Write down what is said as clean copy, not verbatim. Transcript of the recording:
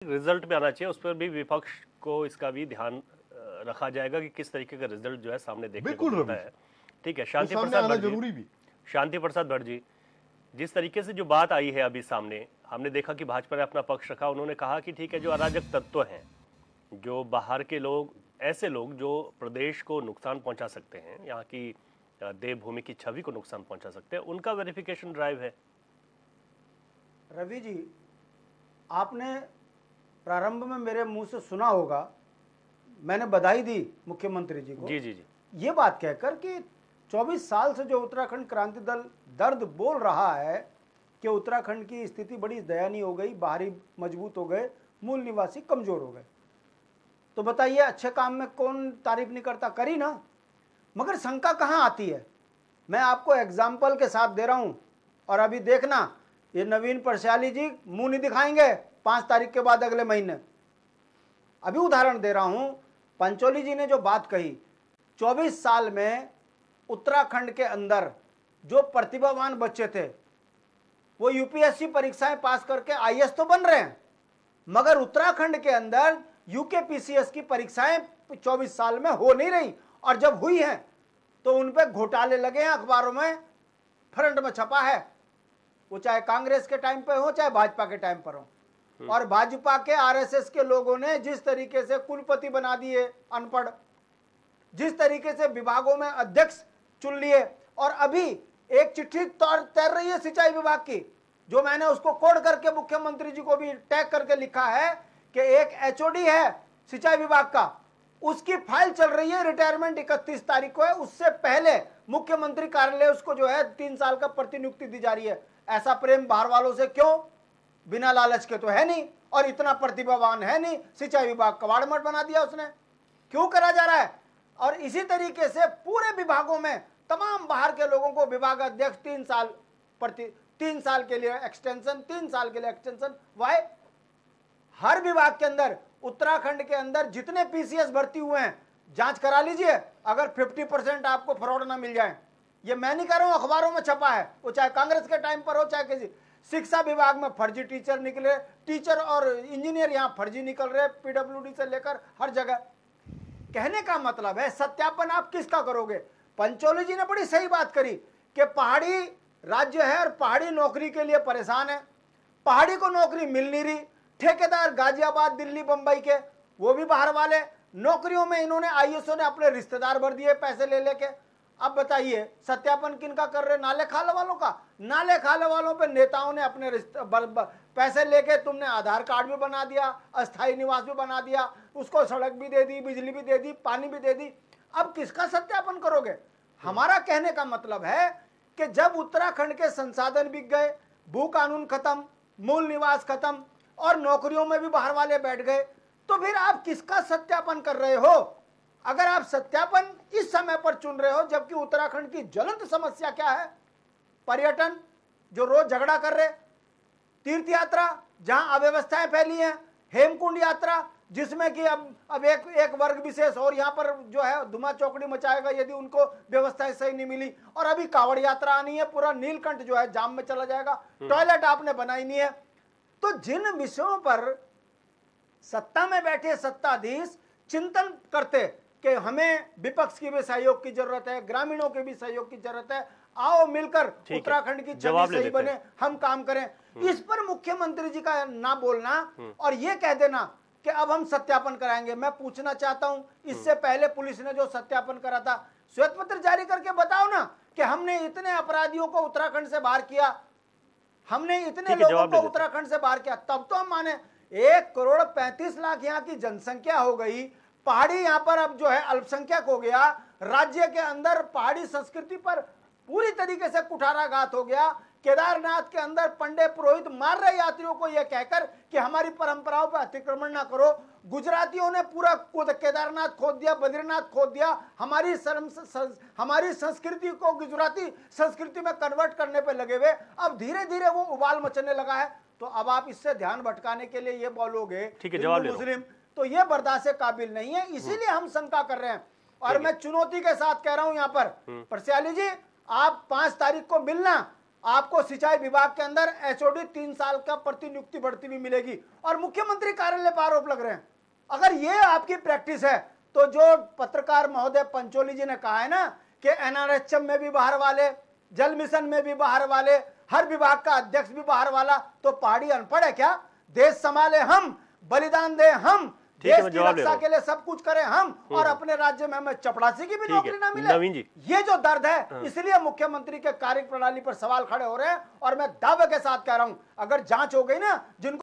Result में आना चाहिए, उस पर भी विपक्ष को इसका भी ध्यान रखा जाएगा कि किस तरीके का रिजल्ट जो है सामने देखने को मिलता है। ठीक है, शांति प्रसाद भट्ट जी, जिस तरीके से जो बात आई है अभी सामने, हमने देखा कि भाजपा ने अपना पक्ष रखा। उन्होंने कहा कि ठीक है, जो अराजक तत्व हैं, जो बाहर के लोग, ऐसे लोग जो प्रदेश को नुकसान पहुंचा सकते हैं, यहाँ की देवभूमि की छवि को नुकसान पहुंचा सकते हैं, उनका वेरिफिकेशन ड्राइव है। रवि जी, आपने प्रारंभ में मेरे मुंह से सुना होगा, मैंने बधाई दी मुख्यमंत्री जी को। जी जी जी। ये बात कहकर कि 24 साल से जो उत्तराखंड क्रांति दल दर्द बोल रहा है कि उत्तराखंड की स्थिति बड़ी दयनीय हो गई, बाहरी मजबूत हो गए, मूल निवासी कमजोर हो गए। तो बताइए, अच्छे काम में कौन तारीफ नहीं करता? करी ना। मगर शंका कहाँ आती है? मैं आपको एग्जाम्पल के साथ दे रहा हूं, और अभी देखना, ये नवीन परशाली जी मुंह नहीं दिखाएंगे 5 तारीख के बाद अगले महीने। अभी उदाहरण दे रहा हूं, पंचोली जी ने जो बात कही, 24 साल में उत्तराखंड के अंदर जो प्रतिभावान बच्चे थे वो यूपीएससी परीक्षाएं पास करके आईएएस तो बन रहे हैं, मगर उत्तराखंड के अंदर यूकेपीसीएस की परीक्षाएं 24 साल में हो नहीं रही, और जब हुई हैं तो उन पे घोटाले लगे हैं, अखबारों में फ्रंट में छपा है, वो चाहे कांग्रेस के टाइम पे हो चाहे भाजपा के टाइम पर हो। और भाजपा के आरएसएस के लोगों ने जिस तरीके से कुलपति बना दिए अनपढ़, जिस तरीके से विभागों में अध्यक्ष चुन लिए, और अभी एक चिट्ठी तैर रही है सिंचाई विभाग की, जो मैंने उसको कोड करके मुख्यमंत्री जी को भी टैग करके लिखा है कि एक एचओडी है सिंचाई विभाग का, उसकी फाइल चल रही है, रिटायरमेंट 31 तारीख को है, उससे पहले मुख्यमंत्री कार्यालय उसको जो है 3 साल का प्रतिनियुक्ति दी जा रही है। ऐसा प्रेम बाहर वालों से क्यों? बिना लालच के तो है नहीं, और इतना प्रतिभावान है नहीं, सिंचाई विभाग कबाड़ मट बना दिया उसने, क्यों करा जा रहा है? और इसी तरीके से पूरे विभागों में तमाम बाहर के लोगों को विभाग अध्यक्ष 3 साल के लिए एक्सटेंशन, 3 साल के लिए एक्सटेंशन। वाई? हर विभाग के अंदर, उत्तराखंड के अंदर जितने पीसीएस भर्ती हुए हैं, जांच करा लीजिए, अगर 50% आपको फ्रॉड ना मिल जाए। ये मैं नहीं कह रहा हूं, अखबारों में छपा है, वो चाहे कांग्रेस के टाइम पर हो चाहे किसी। शिक्षा विभाग में फर्जी टीचर निकले, टीचर और इंजीनियर यहां फर्जी निकल रहे, पीडब्ल्यूडी से लेकर हर जगह। कहने का मतलब है, सत्यापन आप किसका करोगे? पंचोली जी ने बड़ी सही बात करी कि पहाड़ी राज्य है और पहाड़ी नौकरी के लिए परेशान है, पहाड़ी को नौकरी मिल नहीं रही। ठेकेदार गाजियाबाद, दिल्ली, बंबई के, वो भी बाहर वाले, नौकरियों में इन्होंने आईएसओ ने अपने रिश्तेदार भर दिए पैसे ले लेके। अब बताइए, सत्यापन किनका कर रहे? नाले खाले वालों का। नाले खाले वालों पे नेताओं ने अपने पैसे लेके, तुमने आधार कार्ड भी बना दिया, अस्थायी निवास भी बना दिया, उसको सड़क भी दे दी, बिजली भी दे दी, पानी भी दे दी। अब किसका सत्यापन करोगे? हमारा कहने का मतलब है कि जब उत्तराखंड के संसाधन बिक गए, भू कानून खत्म, मूल निवास खत्म, और नौकरियों में भी बाहर वाले बैठ गए, तो फिर आप किसका सत्यापन कर रहे हो? अगर आप सत्यापन इस समय पर चुन रहे हो, जबकि उत्तराखंड की ज्वलंत समस्या क्या है? पर्यटन, जो रोज झगड़ा कर रहे, तीर्थ यात्रा जहां अव्यवस्थाएं फैली हैं, हेमकुंड यात्रा जिसमें कि अब एक वर्ग विशेष और यहां पर जो है धुआं चौकड़ी मचाएगा यदि उनको व्यवस्थाएं सही नहीं मिली, और अभी कांवड़ यात्रा आनी है, पूरा नीलकंठ जो है जाम में चला जाएगा, टॉयलेट आपने बनाई नहीं है। तो जिन विषयों पर सत्ता में बैठे सत्ताधीश चिंतन करते कि हमें विपक्ष की भी सहयोग की जरूरत है, ग्रामीणों के भी सहयोग की जरूरत है, आओ मिलकर उत्तराखंड की छवि सही बने, हम काम करें, इस पर मुख्यमंत्री जी का ना बोलना और ये कह देना कि अब हम सत्यापन कराएंगे। मैं पूछना चाहता हूं, इससे पहले पुलिस ने जो सत्यापन करा था, श्वेत पत्र जारी करके बताओ ना कि हमने इतने अपराधियों को उत्तराखंड से बाहर किया, हमने इतने लोगों को उत्तराखंड से बाहर किया, तब तो हम माने। 1,35,00,000 यहाँ की जनसंख्या हो गई, पहाड़ी यहाँ पर अब जो है अल्पसंख्यक हो गया, राज्य के अंदर पहाड़ी संस्कृति पर पूरी तरीके से कुठाराघात हो गया। केदारनाथ के अंदर पंडे पुरोहित मार रहे यात्रियों को यह कहकर कि हमारी परंपराओं पर अतिक्रमण ना करो। गुजरातियों ने पूरा केदारनाथ खोद दिया, बद्रीनाथ खोद दिया, हमारी संस्कृति को गुजराती संस्कृति में कन्वर्ट करने पर लगे हुए। अब धीरे धीरे वो उबाल मचने लगा है। तो अब आप इससे ध्यान भटकाने के लिए ये बोलोगे मुस्लिम, तो ये बर्दाश्त के काबिल नहीं है, इसीलिए हम शंका कर रहे हैं। और मैं चुनौती के साथ कह रहा हूं यहाँ पर, परसियाली जी, आप 5 तारीख को मिलना, आपको सिंचाई विभाग के अंदर एचओडी 3 साल का प्रतिनियुक्ति बढ़ती भी मिलेगी और मुख्यमंत्री कार्यालय पर आरोप लग रहे हैं। अगर ये आपकी प्रैक्टिस है तो जो पत्रकार महोदय पंचोली जी ने कहा है ना कि एनआरएचएम में भी बाहर वाले, जल मिशन में भी बाहर वाले, हर विभाग का अध्यक्ष भी बाहर वाला, तो पहाड़ी अनपढ़ है क्या? देश संभाले हम, बलिदान दे हम, देश की रक्षा के लिए सब कुछ करें हम, और अपने राज्य में हमें चपड़ासी की भी नौकरी ना मिले। ये जो दर्द है, इसलिए मुख्यमंत्री के कार्यप्रणाली पर सवाल खड़े हो रहे हैं। और मैं दावे के साथ कह रहा हूं, अगर जांच हो गई ना, जिनको